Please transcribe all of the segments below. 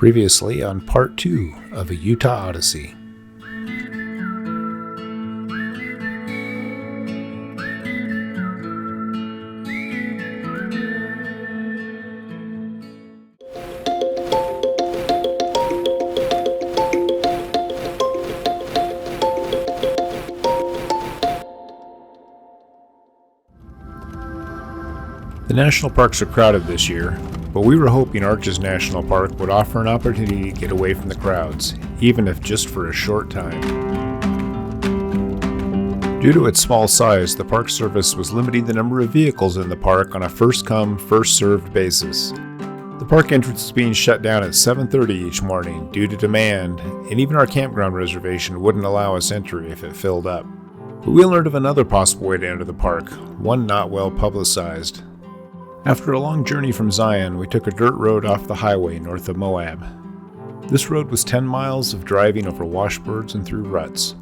Previously on part 2 of a Utah Odyssey. The national parks are crowded this year, but we were hoping Arches National Park would offer an opportunity to get away from the crowds, even if just for a short time. Due to its small size, the Park Service was limiting the number of vehicles in the park on a first-come, first-served basis. The park entrance is being shut down at 7:30 each morning due to demand, and even our campground reservation wouldn't allow us entry if it filled up. But we learned of another possible way to enter the park, one not well publicized. After a long journey from Zion, we took a dirt road off the highway north of Moab. This road was 10 miles of driving over washboards and through ruts.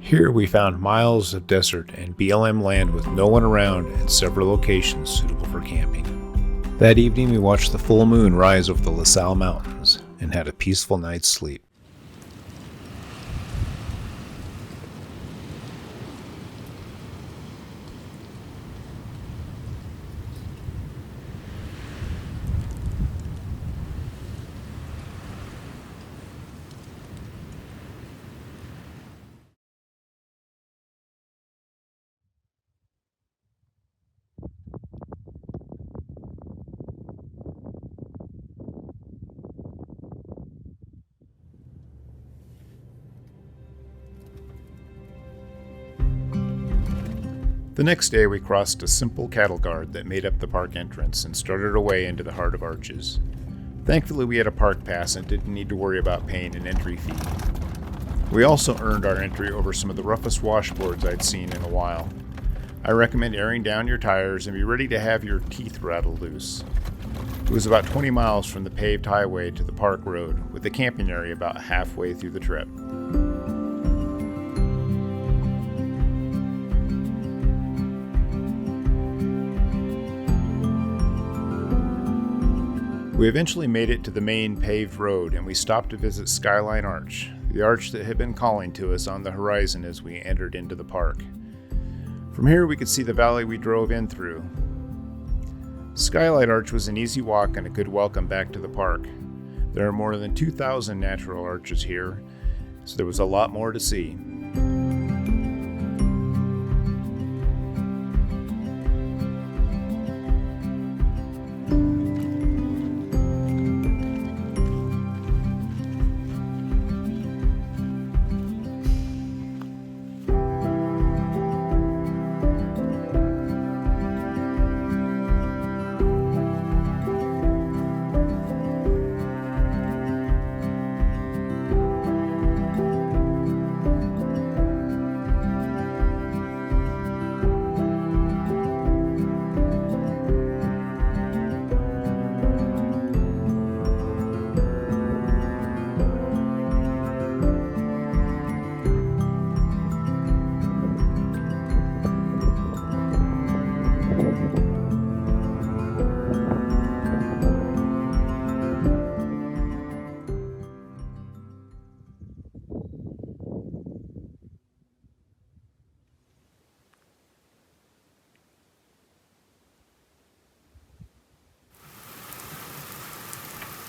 Here we found miles of desert and BLM land with no one around and several locations suitable for camping. That evening we watched the full moon rise over the La Salle Mountains and had a peaceful night's sleep. The next day we crossed a simple cattle guard that made up the park entrance and started away into the heart of Arches. Thankfully we had a park pass and didn't need to worry about paying an entry fee. We also earned our entry over some of the roughest washboards I'd seen in a while. I recommend airing down your tires and be ready to have your teeth rattled loose. It was about 20 miles from the paved highway to the park road, with the camping area about halfway through the trip. We eventually made it to the main paved road and we stopped to visit Skylight Arch, the arch that had been calling to us on the horizon as we entered into the park. From here we could see the valley we drove in through. Skylight Arch was an easy walk and a good welcome back to the park. There are more than 2,000 natural arches here, so there was a lot more to see.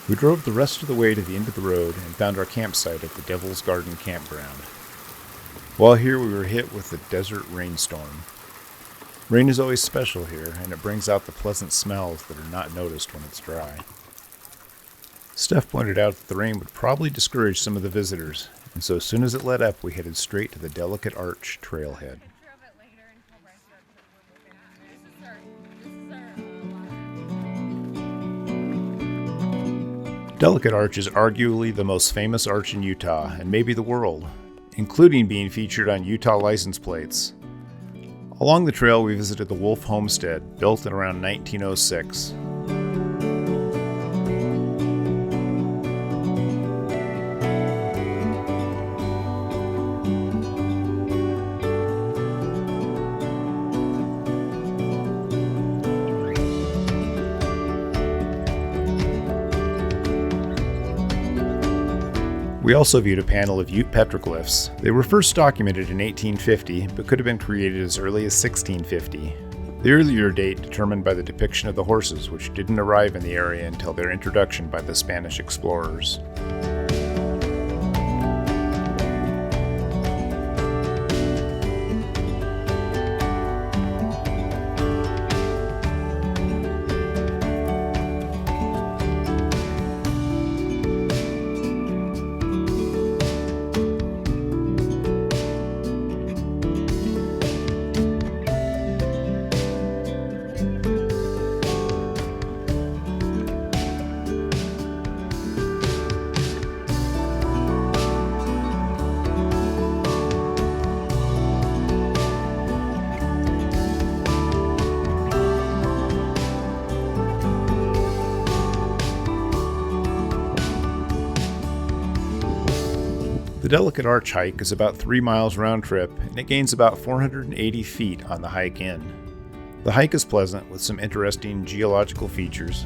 We drove the rest of the way to the end of the road and found our campsite at the Devil's Garden Campground. While here we were hit with a desert rainstorm. Rain is always special here, and it brings out the pleasant smells that are not noticed when it's dry. Steph pointed out that the rain would probably discourage some of the visitors, and so as soon as it let up we headed straight to the Delicate Arch trailhead. Delicate Arch is arguably the most famous arch in Utah, and maybe the world, including being featured on Utah license plates. Along the trail we visited the Wolf Homestead, built in around 1906. We also viewed a panel of Ute petroglyphs. They were first documented in 1850, but could have been created as early as 1650. The earlier date determined by the depiction of the horses, which didn't arrive in the area until their introduction by the Spanish explorers. The Delicate Arch hike is about 3 miles round trip, and it gains about 480 feet on the hike in. The hike is pleasant with some interesting geological features,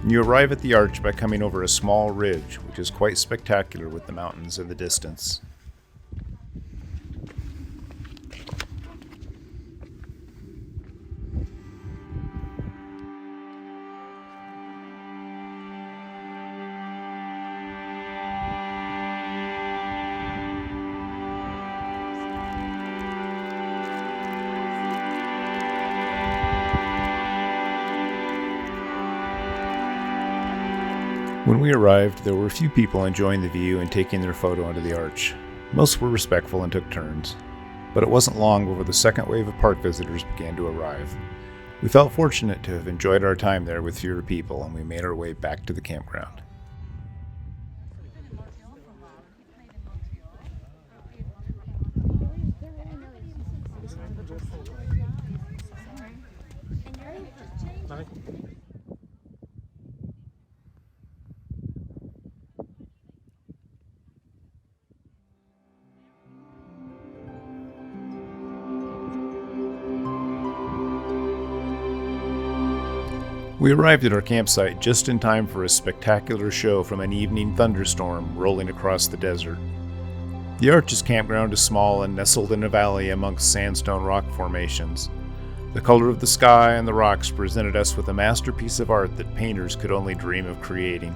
and you arrive at the arch by coming over a small ridge, which is quite spectacular with the mountains in the distance. When we arrived, there were a few people enjoying the view and taking their photo under the arch. Most were respectful and took turns, but it wasn't long before the second wave of park visitors began to arrive. We felt fortunate to have enjoyed our time there with fewer people, and we made our way back to the campground. We arrived at our campsite just in time for a spectacular show from an evening thunderstorm rolling across the desert. The Arches campground is small and nestled in a valley amongst sandstone rock formations. The color of the sky and the rocks presented us with a masterpiece of art that painters could only dream of creating.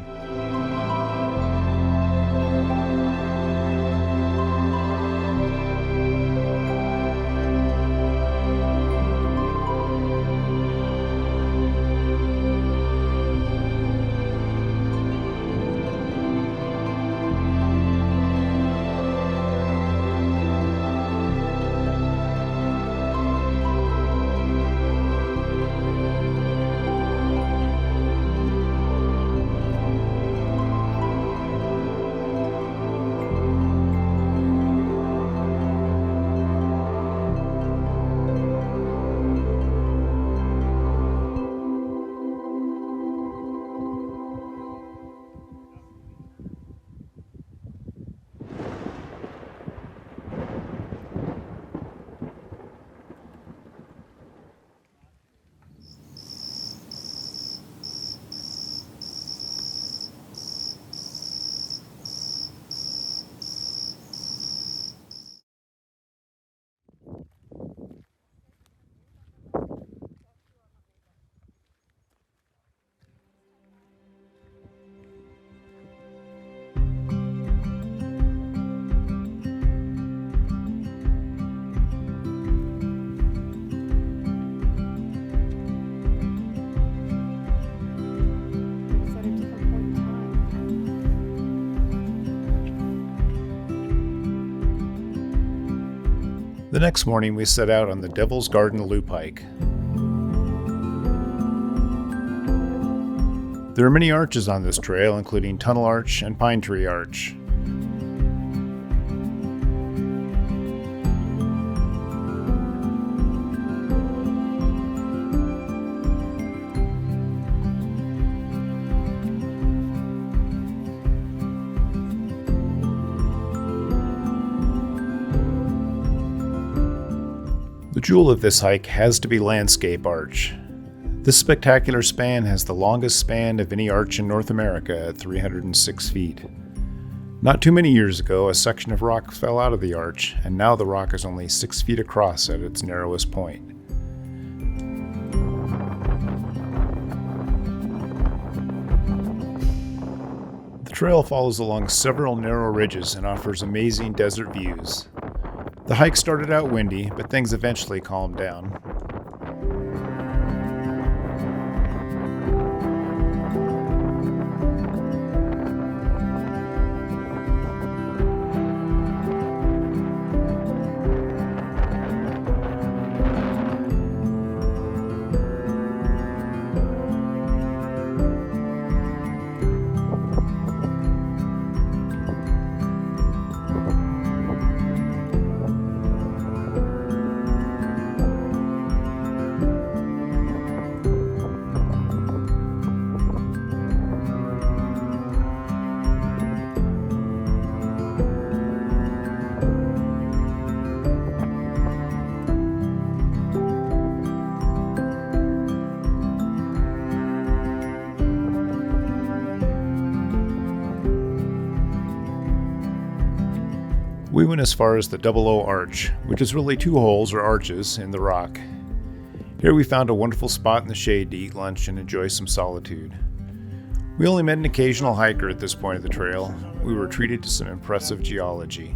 The next morning we set out on the Devil's Garden Loop hike. There are many arches on this trail, including Tunnel Arch and Pine Tree Arch. The jewel of this hike has to be Landscape Arch. This spectacular span has the longest span of any arch in North America at 306 feet. Not too many years ago, a section of rock fell out of the arch, and now the rock is only 6 feet across at its narrowest point. The trail follows along several narrow ridges and offers amazing desert views. The hike started out windy, but things eventually calmed down. We went as far as the Double O Arch, which is really 2 holes or arches in the rock. Here we found a wonderful spot in the shade to eat lunch and enjoy some solitude. We only met an occasional hiker at this point of the trail. We were treated to some impressive geology.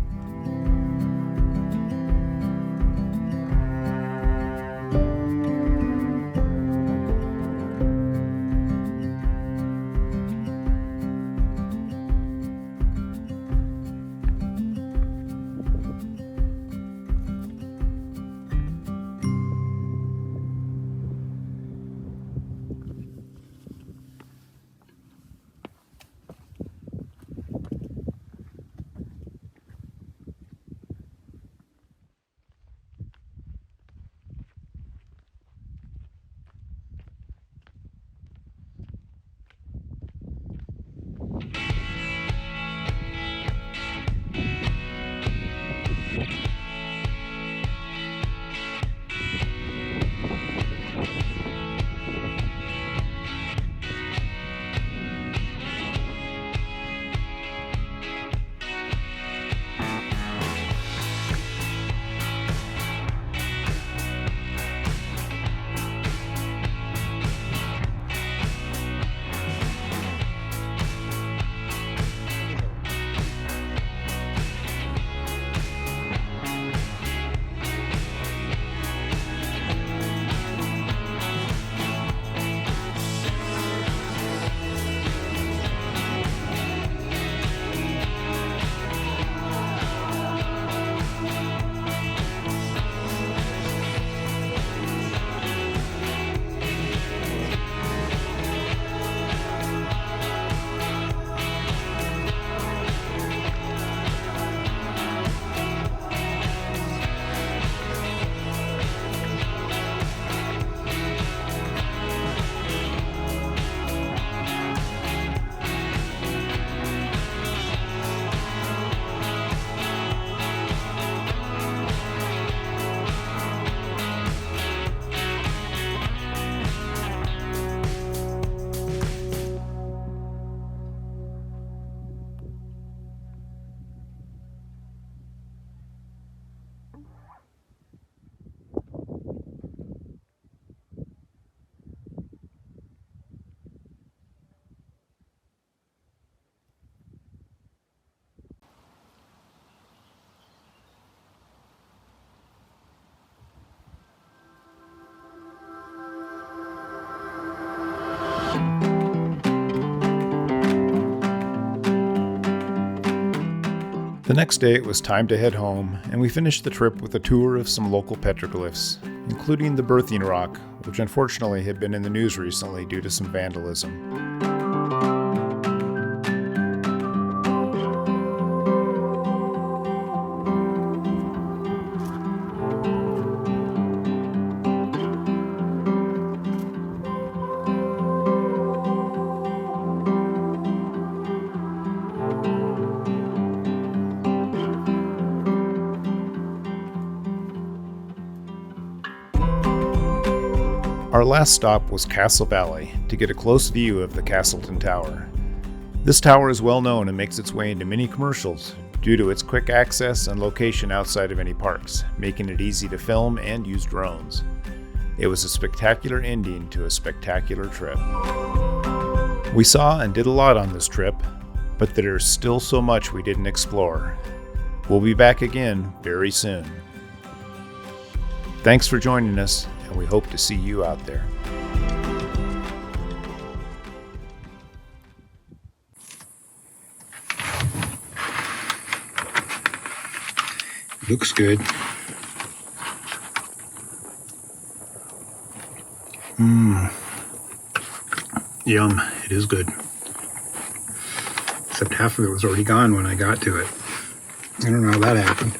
The next day it was time to head home, and we finished the trip with a tour of some local petroglyphs, including the Birthing Rock, which unfortunately had been in the news recently due to some vandalism. Our last stop was Castle Valley to get a close view of the Castleton Tower. This tower is well known and makes its way into many commercials due to its quick access and location outside of any parks, making it easy to film and use drones. It was a spectacular ending to a spectacular trip. We saw and did a lot on this trip, but there's still so much we didn't explore. We'll be back again very soon. Thanks for joining us, and we hope to see you out there. Looks good. Yum. It is good. Except half of it was already gone when I got to it. I don't know how that happened.